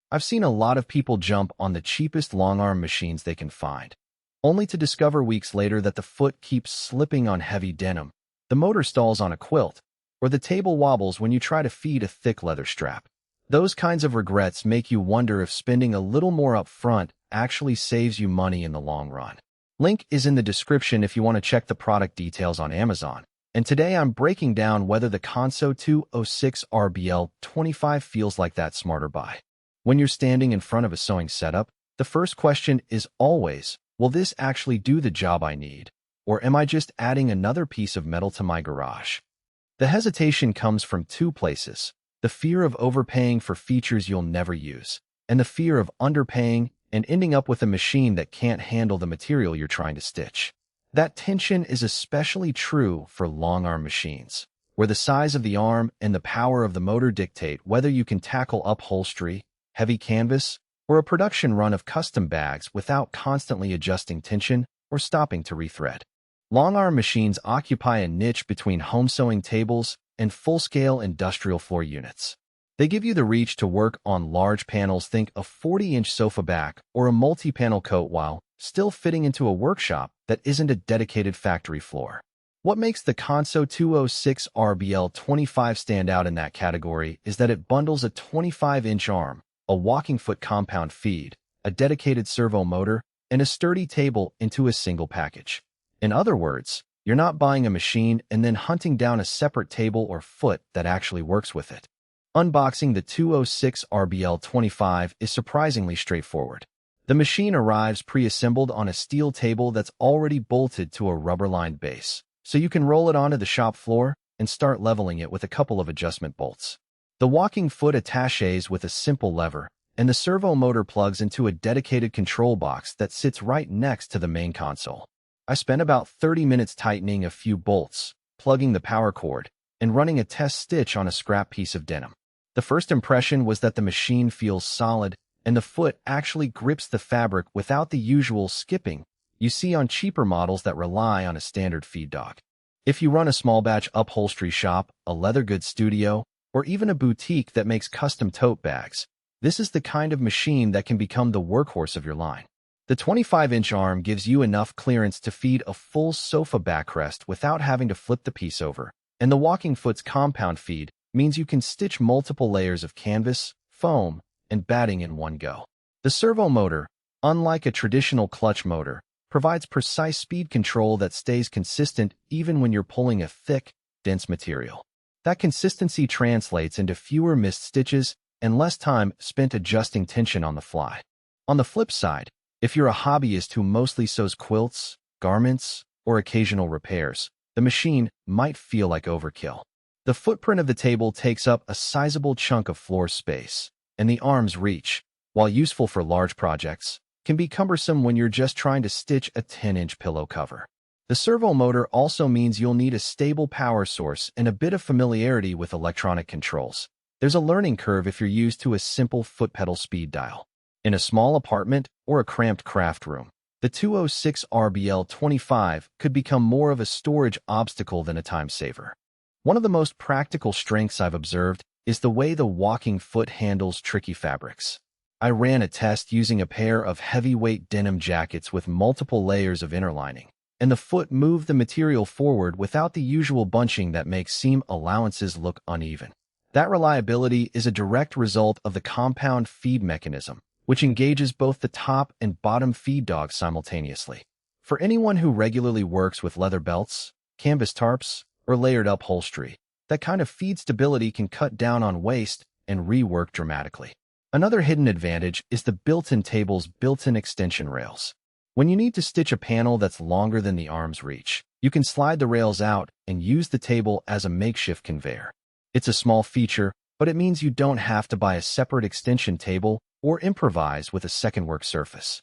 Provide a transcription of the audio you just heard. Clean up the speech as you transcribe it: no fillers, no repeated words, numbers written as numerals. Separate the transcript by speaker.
Speaker 1: I've seen a lot of people jump on the cheapest long-arm machines they can find, only to discover weeks later that the foot keeps slipping on heavy denim, the motor stalls on a quilt, or the table wobbles when you try to feed a thick leather strap. Those kinds of regrets make you wonder if spending a little more up front actually saves you money in the long run. Link is in the description if you want to check the product details on Amazon. And today I'm breaking down whether the Consew 206RBL 25 feels like that smarter buy. When you're standing in front of a sewing setup, the first question is always, will this actually do the job I need? Or am I just adding another piece of metal to my garage? The hesitation comes from two places: the fear of overpaying for features you'll never use, and the fear of underpaying and ending up with a machine that can't handle the material you're trying to stitch. That tension is especially true for long-arm machines, where the size of the arm and the power of the motor dictate whether you can tackle upholstery, heavy canvas, or a production run of custom bags without constantly adjusting tension or stopping to rethread. Long-arm machines occupy a niche between home sewing tables and full-scale industrial floor units. They give you the reach to work on large panels, think a 40-inch sofa back or a multi-panel coat, while still fitting into a workshop that isn't a dedicated factory floor. What makes the Consew 206RBL 25 stand out in that category is that it bundles a 25-inch arm, a walking foot compound feed, a dedicated servo motor, and a sturdy table into a single package. In other words, you're not buying a machine and then hunting down a separate table or foot that actually works with it. Unboxing the 206RBL 25 is surprisingly straightforward. The machine arrives pre-assembled on a steel table that's already bolted to a rubber-lined base, so you can roll it onto the shop floor and start leveling it with a couple of adjustment bolts. The walking foot attaches with a simple lever, and the servo motor plugs into a dedicated control box that sits right next to the main console. I spent about 30 minutes tightening a few bolts, plugging the power cord, and running a test stitch on a scrap piece of denim. The first impression was that the machine feels solid, and the foot actually grips the fabric without the usual skipping you see on cheaper models that rely on a standard feed dog. If you run a small batch upholstery shop, a leather goods studio, or even a boutique that makes custom tote bags, this is the kind of machine that can become the workhorse of your line. The 25-inch arm gives you enough clearance to feed a full sofa backrest without having to flip the piece over, and the walking foot's compound feed means you can stitch multiple layers of canvas, foam, and batting in one go. The servo motor, unlike a traditional clutch motor, provides precise speed control that stays consistent even when you're pulling a thick, dense material. That consistency translates into fewer missed stitches and less time spent adjusting tension on the fly. On the flip side, if you're a hobbyist who mostly sews quilts, garments, or occasional repairs, the machine might feel like overkill. The footprint of the table takes up a sizable chunk of floor space, and the arm's reach, while useful for large projects, can be cumbersome when you're just trying to stitch a 10-inch pillow cover. The servo motor also means you'll need a stable power source and a bit of familiarity with electronic controls. There's a learning curve if you're used to a simple foot pedal speed dial. In a small apartment or a cramped craft room, the 206RBL 25 could become more of a storage obstacle than a time saver. One of the most practical strengths I've observed is the way the walking foot handles tricky fabrics. I ran a test using a pair of heavyweight denim jackets with multiple layers of inner lining, and the foot moved the material forward without the usual bunching that makes seam allowances look uneven. That reliability is a direct result of the compound feed mechanism, which engages both the top and bottom feed dogs simultaneously. For anyone who regularly works with leather belts, canvas tarps, or layered upholstery, that kind of feed stability can cut down on waste and rework dramatically. Another hidden advantage is the built-in table's built-in extension rails. When you need to stitch a panel that's longer than the arm's reach, you can slide the rails out and use the table as a makeshift conveyor. It's a small feature, but it means you don't have to buy a separate extension table or improvise with a second work surface.